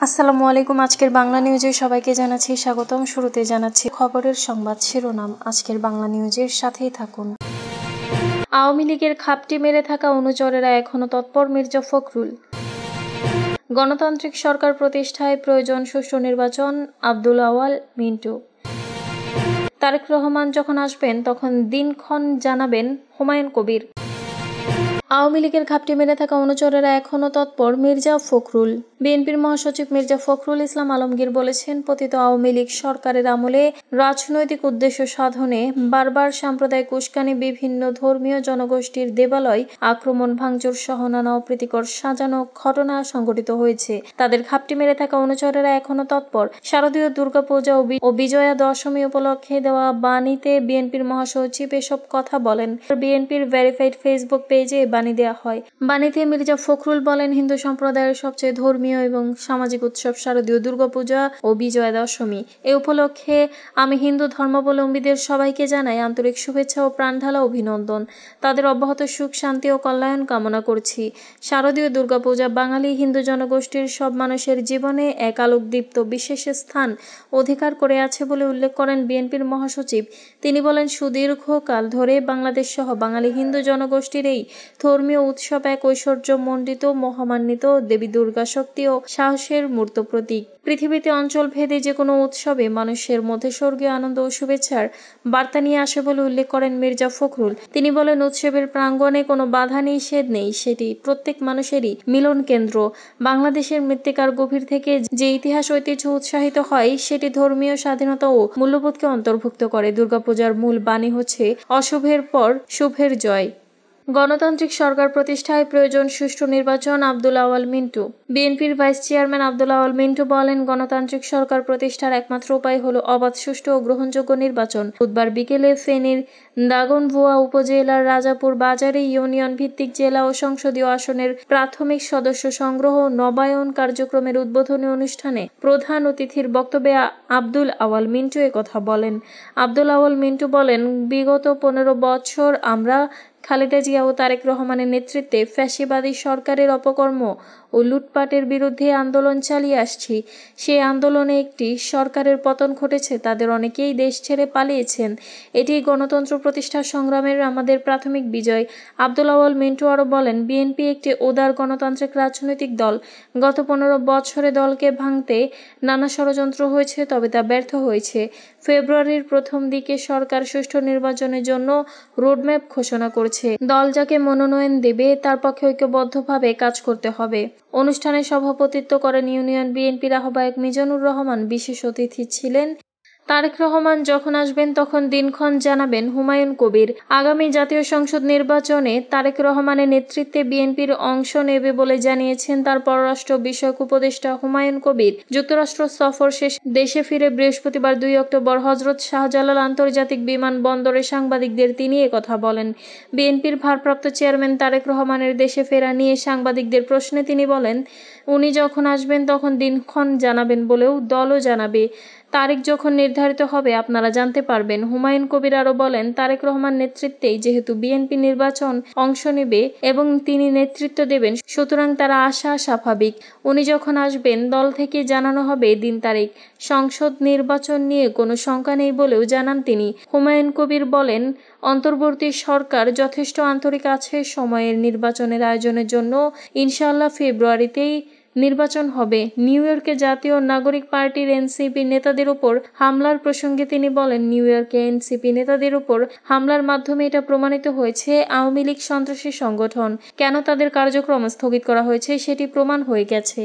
আসসালামু আলাইকুম। আজকের বাংলা নিউজে সবাইকে জানাচ্ছি স্বাগতম। শুরুতে জানাচ্ছি খবরের সংবাদ শিরোনাম। আজকের বাংলা নিউজের সাথেই থাকুন। আওয়ামী লীগের খাপটি মেরে থাকা অনুচরেরা এখনও তৎপর, মির্জা ফখরুল। গণতান্ত্রিক সরকার প্রতিষ্ঠায় প্রয়োজন সুষ্ঠু নির্বাচন, আব্দুল আওয়াল মিন্টু। তারেক রহমান যখন আসবেন তখন দিনক্ষণ জানাবেন, হুমায়ুন কবির। আওয়ামী লীগের ঘাপটি মেরে থাকা অনুচরেরা এখনও তৎপর, মির্জা ফখরুল। বিএনপির মহাসচিব মির্জা ফখরুল ইসলাম আলমগীর বলেছেন, পতিত আওয়ামী লীগ সরকারের আমলে রাজনৈতিক উদ্দেশ্য সাধনে বারবার সাম্প্রদায়িক উস্কানি, বিভিন্ন ধর্মীয় জনগোষ্ঠীর দেবালয় আক্রমণ, ভাঙচুর সহ নানা অপ্রীতিকর সাজানো ঘটনা সংঘটিত হয়েছে। তাদের ঘাপটি মেরে থাকা অনুচরেরা এখনও তৎপর। শারদীয় দুর্গাপূজা ও বিজয়া দশমী উপলক্ষে দেওয়া বাণীতে বিএনপির মহাসচিব এসব কথা বলেন। বিএনপির ভেরিফাইড ফেসবুক পেজে বাণী দেওয়া হয়। বাণীতে মির্জা ফখরুল বলেন, হিন্দু সম্প্রদায়ের সবচেয়ে ধর্মীয় এবং সামাজিক উৎসব শারদীয় দুর্গাপূজা ও বিজয়া দশমী। এ উপলক্ষে আমি হিন্দু ধর্মাবলম্বীদের সবাইকে জানাই আন্তরিক শুভেচ্ছা ও প্রাণঢালা অভিনন্দন। তাদের অব্যাহত সুখ, শান্তি ও কল্যাণ কামনা করছি। শারদীয় দুর্গাপূজা বাঙালি হিন্দু জনগোষ্ঠীর সব মানুষের জীবনে এক আলোকদীপ্ত বিশেষ স্থান অধিকার করে আছে বলে উল্লেখ করেন বিএনপির মহাসচিব। তিনি বলেন, সুদীর্ঘকাল ধরে বাংলাদেশ সহ বাঙালি হিন্দু জনগোষ্ঠীর এই ধর্মীয় উৎসব এক ঐশ্বর্যমণ্ডিত, মহামান্বিত দেবী দুর্গা শক্তি ও সাহসের মূর্ত প্রতীক। পৃথিবীতে অঞ্চল ভেদে যে কোনো উৎসবে মানুষের মধ্যে স্বর্গীয় আনন্দ ও শুভেচ্ছার বার্তা নিয়ে আসে বলে উল্লেখ করেন মির্জা ফখরুল। তিনি বলেন, উৎসবের প্রাঙ্গণে কোনো বাধা নিষেধ নেই, সেটি প্রত্যেক মানুষেরই মিলন কেন্দ্র। বাংলাদেশের মৃত্তিকার গভীর থেকে যে ইতিহাস ঐতিহ্য উৎসাহিত হয়, সেটি ধর্মীয় স্বাধীনতা ও মূল্যবোধকে অন্তর্ভুক্ত করে। দুর্গাপূজার মূল বাণী হচ্ছে অশুভের পর শুভের জয়। গণতান্ত্রিক সরকার প্রতিষ্ঠায় প্রয়োজন সুষ্ঠু নির্বাচন, আব্দুল আওয়াল মিন্টু। বিএনপির ভাইস চেয়ারম্যান আব্দুল আওয়াল মিন্টু বলেন, গণতান্ত্রিক সরকার প্রতিষ্ঠার একমাত্র উপায় হলো অবাধ, সুষ্ঠু ও গ্রহণযোগ্য নির্বাচন। বুধবার বিকেলে ফেনীর দাগনভূঞা উপজেলার রাজাপুর বাজারে ইউনিয়ন ভিত্তিক জেলা ও সংসদীয় আসনের প্রাথমিক সদস্য সংগ্রহ নবায়ন কার্যক্রমের উদ্বোধনী অনুষ্ঠানে প্রধান অতিথির বক্তব্যে আব্দুল আওয়াল মিন্টু একথা বলেন। আব্দুল আওয়াল মিন্টু বলেন, বিগত 15 বছর আমরা খালেদা জিয়া ও তারেক রহমানের নেতৃত্বে ফ্যাসিবাদী সরকারের অপকর্ম ও লুটপাটের বিরুদ্ধে আন্দোলন চালিয়ে আসছি। সেই আন্দোলনে একটি সরকারের পতন ঘটেছে, তাদের অনেকেই দেশ ছেড়ে পালিয়েছেন। এটি গণতন্ত্র প্রতিষ্ঠার সংগ্রামের আমাদের প্রাথমিক বিজয়। আব্দুল আওয়াল মিন্টু আরও বলেন, বিএনপি একটি উদার গণতান্ত্রিক রাজনৈতিক দল। গত 15 বছরে দলকে ভাঙতে নানা ষড়যন্ত্র হয়েছে, তবে তা ব্যর্থ হয়েছে। ফেব্রুয়ারির প্রথম দিকে সরকার সুষ্ঠু নির্বাচনের জন্য রোডম্যাপ ঘোষণা করেছে। দল যাকে মনোনয়ন দেবে তার পক্ষে ঐক্যবদ্ধভাবে কাজ করতে হবে। অনুষ্ঠানে সভাপতিত্ব করেন ইউনিয়ন বিএনপির আহ্বায়ক মিজানুর রহমান। বিশেষ অতিথি ছিলেন তারেক রহমান যখন আসবেন তখন দিনক্ষণ জানাবেন, হুমায়ুন কবির। আগামী জাতীয় সংসদ নির্বাচনে তারেক রহমানের নেতৃত্বে বিএনপির অংশ নেবে বলে জানিয়েছেন তার পররাষ্ট্র বিষয়ক উপদেষ্টা হুমায়ুন কবির। যুক্তরাষ্ট্র সফর শেষে দেশে ফিরে বৃহস্পতিবার 2 অক্টোবর হযরত শাহজালাল আন্তর্জাতিক বিমানবন্দরে সাংবাদিকদের তিনি একথা বলেন। বিএনপির ভারপ্রাপ্ত চেয়ারম্যান তারেক রহমানের দেশে ফেরা নিয়ে সাংবাদিকদের প্রশ্নে তিনি বলেন, উনি যখন আসবেন তখন দিনক্ষণ জানাবেন বলেও দলও জানাবে। তারিখ যখন নির্ধারিত হবে আপনারা জানতে পারবেন। হুমায়ুন কবির আরও বলেন, তারেক রহমান নেতৃত্বেই যেহেতু বিএনপি নির্বাচন অংশ নেবে এবং তিনি নেতৃত্ব দেবেন, সুতরাং তারা আসা স্বাভাবিক। উনি যখন আসবেন দল থেকে জানানো হবে দিন তারিখ। সংসদ নির্বাচন নিয়ে কোনো শঙ্কা নেই বলেও জানান তিনি। হুমায়ুন কবির বলেন, অন্তর্বর্তী সরকার যথেষ্ট আন্তরিক আছে। সময়ের নির্বাচনের আয়োজনের জন্য ইনশাআল্লাহ ফেব্রুয়ারিতেই নির্বাচন হবে। নিউ ইয়র্কে জাতীয় নাগরিক পার্টির এনসিপি নেতাদের উপর হামলার প্রসঙ্গে তিনি বলেন, নিউ ইয়র্কে এনসিপি নেতাদের উপর হামলার মাধ্যমে এটা প্রমাণিত হয়েছে আওয়ামী লীগ সন্ত্রাসী সংগঠন। কেন তাদের কার্যক্রম স্থগিত করা হয়েছে সেটি প্রমাণ হয়ে গেছে।